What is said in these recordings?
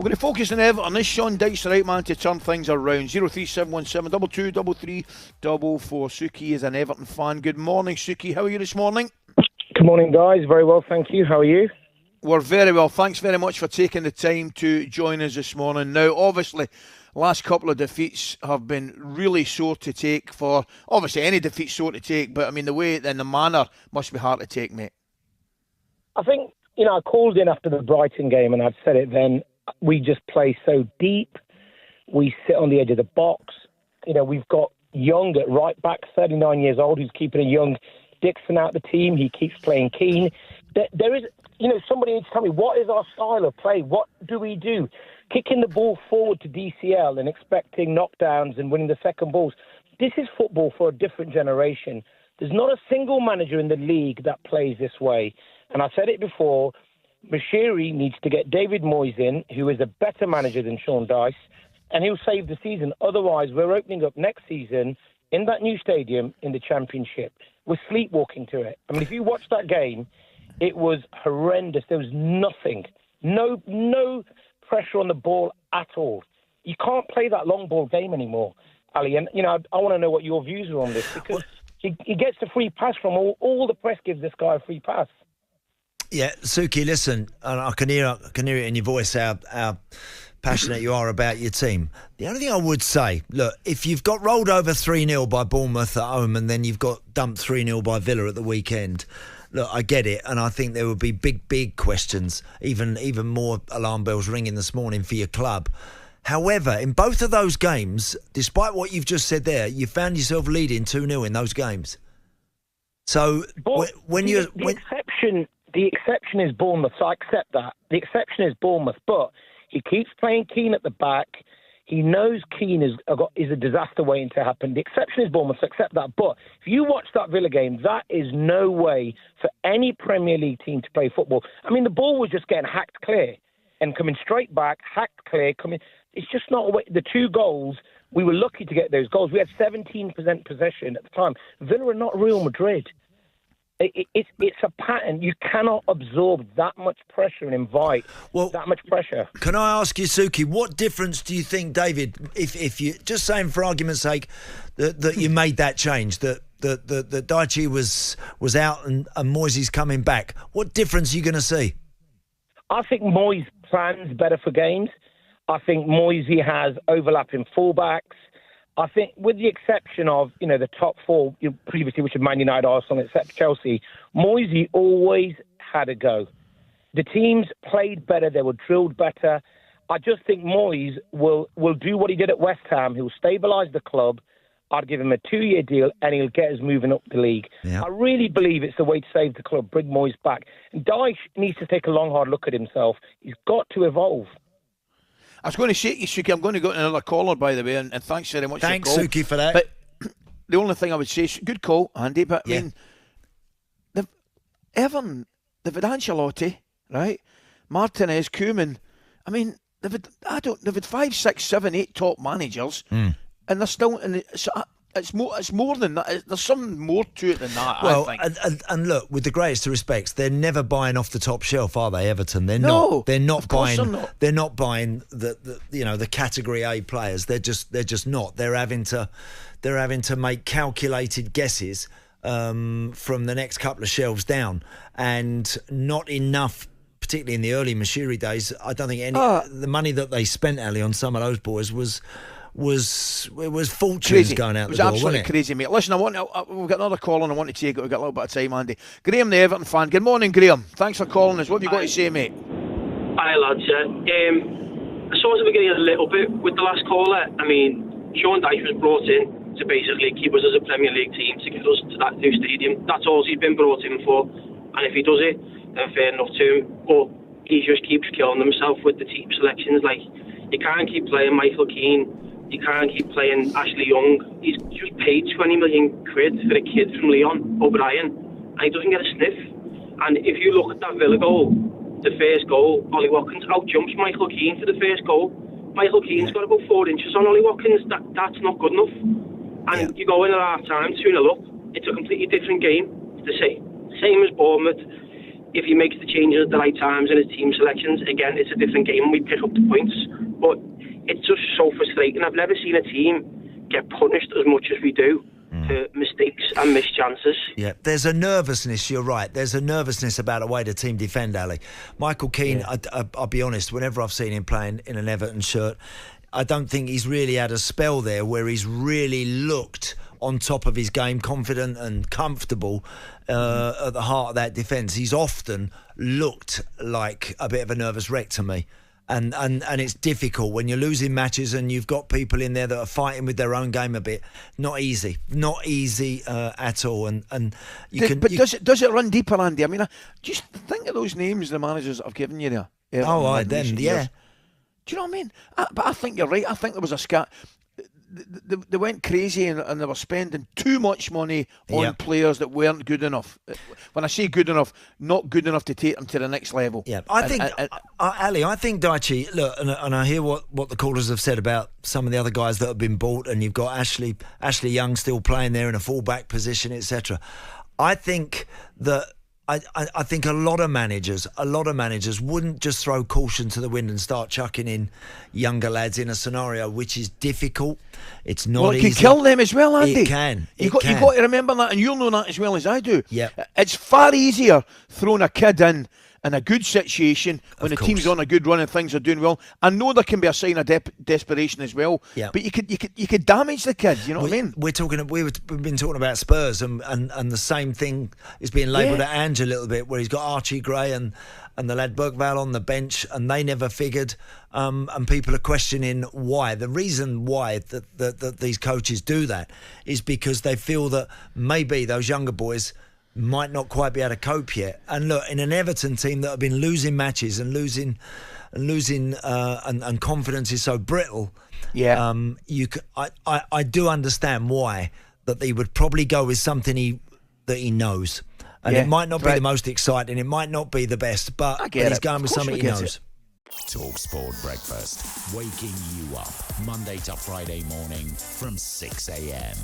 going to focus on Everton. Is Sean Dyche the right man to turn things around? 03717 2233 Suki is an Everton fan. Good morning, Suki. How are you this morning? Good morning, guys. Very well, thank you. How are you? We're very well. Thanks very much for taking the time to join us this morning. Now, obviously, last couple of defeats have been really sore to take for... Obviously, any defeat's sore to take, but, I mean, the way and the manner must be hard to take, mate. I think, I called in after the Brighton game, and I've said it then. We just play so deep. We sit on the edge of the box. We've got Young at right back, 39 years old, who's keeping a young Dixon out the team. He keeps playing Keane. There is, somebody needs to tell me, what is our style of play? What do we do? Kicking the ball forward to DCL and expecting knockdowns and winning the second balls. This is football for a different generation. There's not a single manager in the league that plays this way. And I said it before, Moshiri needs to get David Moyes in, who is a better manager than Sean Dyche, and he'll save the season. Otherwise, we're opening up next season in that new stadium in the Championship. We're sleepwalking to it. I mean, if you watch that game, it was horrendous. There was nothing. No pressure on the ball at all. You can't play that long ball game anymore, Ali. And, I want to know what your views are on this, because he gets the free pass from all the press gives this guy a free pass. Yeah, Suki, listen, and I can hear it in your voice how passionate you are about your team. The only thing I would say, look, if you've got rolled over 3-0 by Bournemouth at home and then you've got dumped 3-0 by Villa at the weekend, look, I get it, and I think there would be big questions, even more alarm bells ringing this morning for your club. However, in both of those games, despite what you've just said there, you found yourself leading 2-0 in those games. So The exception is Bournemouth, so I accept that. The exception is Bournemouth, but he keeps playing Keane at the back. He knows Keane is a disaster waiting to happen. The exception is Bournemouth, so accept that. But if you watch that Villa game, that is no way for any Premier League team to play football. I mean, the ball was just getting hacked clear and coming straight back, hacked clear. It's just not a way. The two goals, we were lucky to get those goals. We had 17% possession at the time. Villa are not Real Madrid. It's a pattern. You cannot absorb that much pressure and invite that much pressure. Can I ask you, Suki, what difference do you think, David, if you just saying for argument's sake that you made that change, that Dyche was out and Moyes is coming back, what difference are you going to see? I think Moyes plans better for games. I think Moyes has overlapping fullbacks. I think, with the exception of, the top four previously, which are Man United, Arsenal, except Chelsea, Moyes always had a go. The teams played better. They were drilled better. I just think Moyes will do what he did at West Ham. He'll stabilise the club. I'd give him a 2-year deal, and he'll get us moving up the league. Yeah. I really believe it's the way to save the club, bring Moyes back. And Dyche needs to take a long, hard look at himself. He's got to evolve. I was going to say to you, Suki, I'm going to go to another caller, by the way, and thanks very much Thanks, for the call. Suki, for that. But the only thing I would say is, good call, Andy, but I mean, Everton, they've had Ancelotti, right? Martinez, Koeman. I mean, they've had 5, 6, 7, 8 top managers, and they're still... It's more than that. There's something more to it than that, well, I think. And look, with the greatest of respects, they're never buying off the top shelf, are they, Everton? They're no, not. They're not buying. They're not buying the Category A players. They're just not. They're having to make calculated guesses from the next couple of shelves down, and not enough. Particularly in the early Moshiri days, I don't think the money that they spent, Ali, on some of those boys was fortunes crazy. Going out it was the door, absolutely wasn't it? Crazy, mate. Listen, we've got another call and I want to take it. We've got a little bit of time, Andy. Graham, the Everton fan. Good morning, Graham. Thanks for calling us. What have you got to say, mate? Hi, lads. I sort of agree a little bit with the last caller. I mean, Sean Dyche was brought in to basically keep us as a Premier League team, to get us to that new stadium. That's all he's been brought in for. And if he does it, then fair enough to him. But he just keeps killing himself with the team selections. Like, you can't keep playing Michael Keane. You can't keep playing Ashley Young. He's just paid 20 million quid for a kid from Leon O'Brien, and he doesn't get a sniff. And if you look at that Villa goal, the first goal, Ollie Watkins out-jumps Michael Keane for the first goal. Michael Keane's got about 4 inches on Ollie Watkins. That's not good enough. And you go in at half-time, 2-0 up. It's a completely different game. It's the same as Bournemouth. if he makes the changes at the right times in his team selections, again, it's a different game and we pick up the points. But it's just so frustrating. I've never seen a team get punished as much as we do for mistakes and missed chances. Yeah, there's a nervousness, you're right. There's a nervousness about the way the team defend, Ali. Michael Keane, I'll be honest, whenever I've seen him playing in an Everton shirt, I don't think he's really had a spell there where he's really looked on top of his game, confident and comfortable at the heart of that defence. He's often looked like a bit of a nervous wreck to me. And it's difficult when you're losing matches and you've got people in there that are fighting with their own game a bit. Not easy at all. Does it run deeper, Andy? I mean, just think of those names the managers have given you there. Yeah. Do you know what I mean? But I think you're right. I think there was a scat. They went crazy and they were spending too much money on players that weren't good enough. When I say good enough, not good enough to take them to the next level. Yeah, I think, Ali, I think Dyche, look, and I hear what the callers have said about some of the other guys that have been bought, and you've got Ashley Young still playing there in a full-back position, etc. I think that I think a lot of managers wouldn't just throw caution to the wind and start chucking in younger lads in a scenario which is difficult. It's not easy. It can kill them as well, Andy. It can. You've got to remember that, and you'll know that as well as I do. Yeah. It's far easier throwing a kid in a good situation when the team's on a good run and things are doing well. I know there can be a sign of desperation as well, but you could damage the kids. You know what I mean? We've been talking about Spurs, and the same thing is being labelled at Ange a little bit, where he's got Archie Gray and the lad Bergvall on the bench, and they never figured. And people are questioning why. The reason why that these coaches do that is because they feel that maybe those younger boys might not quite be able to cope yet. And look, in an Everton team that have been losing matches and losing and confidence is so brittle, I do understand why that he would probably go with something that he knows. And it might not be the most exciting, it might not be the best, but he's going with something he knows. talkSPORT Breakfast, waking you up Monday to Friday morning from 6 a.m.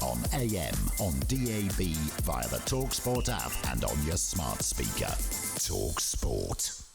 on AM, on DAB, via the talkSPORT app and on your smart speaker. talkSPORT.